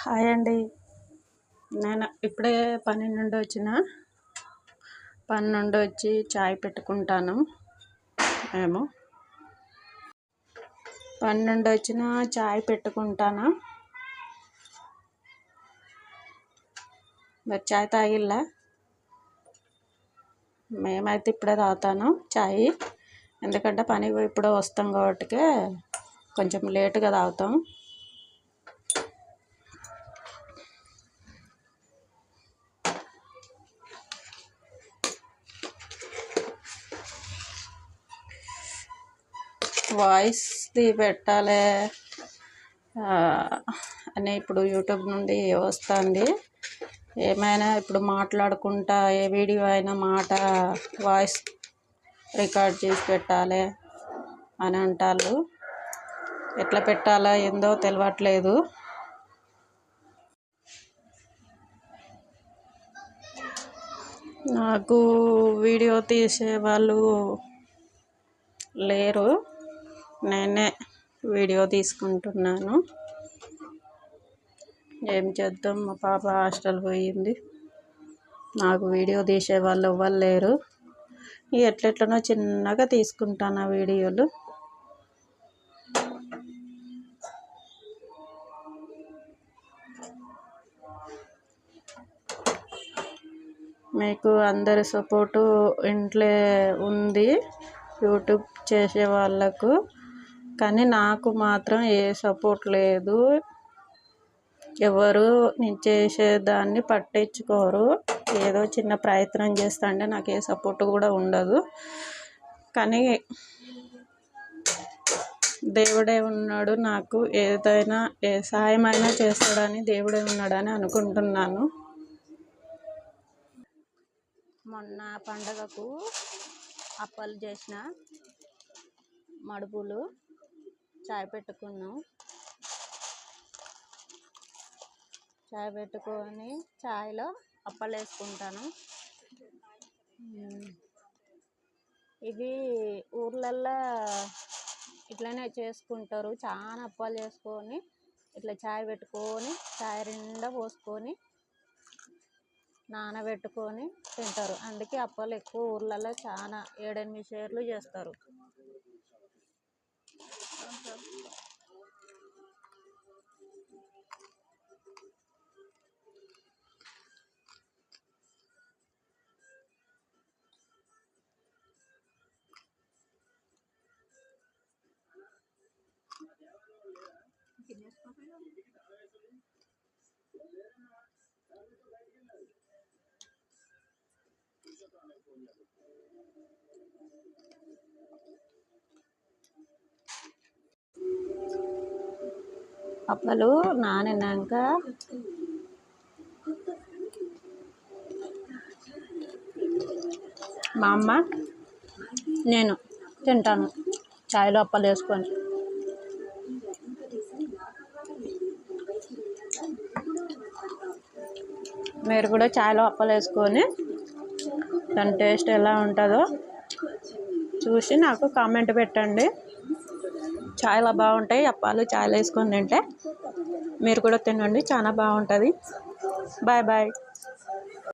Hi అండి. నేను ఇప్పుడే పని నుండి వచ్చి చాయ్ పెట్టుకుంటాను. మేము పని నుండి వచ్చిన చాయ్ పెట్టుకుంటాను. మీరు చాయ్ తాగిల్లా? మేమైతే ఇప్పుడే తాగుతాను చాయ్. ఎందుకంటే పనికి పోయి ఇప్పుడే వస్తాం కాబట్టి కొంచెం లేటుగా తాగుతాం. వాయిస్ది పెట్టాలి అని ఇప్పుడు యూట్యూబ్ నుండి వస్తుంది. ఏమైనా ఇప్పుడు మాట్లాడుకుంటా ఏ వీడియో అయినా వాయిస్ రికార్డ్ చేసి పెట్టాలి అని అంటారు. ఎట్లా పెట్టాలా ఏందో తెలియట్లేదు. నాకు వీడియో తీసే వాళ్ళు లేరు, నేనే వీడియో తీసుకుంటున్నాను. ఏం చేద్దాం, మా పాప హాస్టల్ పోయింది, నాకు వీడియో తీసే వాళ్ళు ఎవ్వరు లేరు. ఎట్లెట్లనో చిన్నగా తీసుకుంటాను ఆ వీడియోలు. మీకు అందరి సపోర్టు ఇంట్లో ఉంది యూట్యూబ్ చేసే వాళ్ళకు, కానీ నాకు మాత్రం ఏ సపోర్ట్ లేదు. ఎవరు నేను చేసేదాన్ని పట్టించుకోరు. ఏదో చిన్న ప్రయత్నం చేస్తాంటే నాకు ఏ సపోర్ట్ కూడా ఉండదు. కానీ దేవుడే ఉన్నాడు, నాకు ఏదైనా ఏ సాయమైనా చేస్తాడని దేవుడే ఉన్నాడని అనుకుంటున్నాను. మొన్న పండగకు అప్పాలు చేసిన, మడుపులు, చాయ్ పెట్టుకున్నాం. చాయ్ పెట్టుకొని చాయ్లో అప్పాలు వేసుకుంటాను. ఇది ఊర్లల్లో ఇట్లనే చేసుకుంటారు. చాలా అప్పాలు చేసుకొని ఇట్లా చాయ్ పెట్టుకొని చాయ్ నిండా పోసుకొని నానబెట్టుకొని తింటారు. అందుకే అప్పాలు ఎక్కువ ఊర్లలో చాలా 7-8 షేర్లు చేస్తారు. అప్పాలు నానినాక మా అమ్మ నేను తింటాను చాయ్లో అప్పాలు వేసుకొని. మీరు కూడా చాయ్లో అప్పాలు వేసుకొని దాని టేస్ట్ ఎలా ఉంటుందో చూసి నాకు కామెంట్ పెట్టండి. చాలా బాగుంటాయి అప్పాలు, చాయ్లో వేసుకొని తింటే. మీరు కూడా తినండి, చాలా బాగుంటుంది. Bye bye.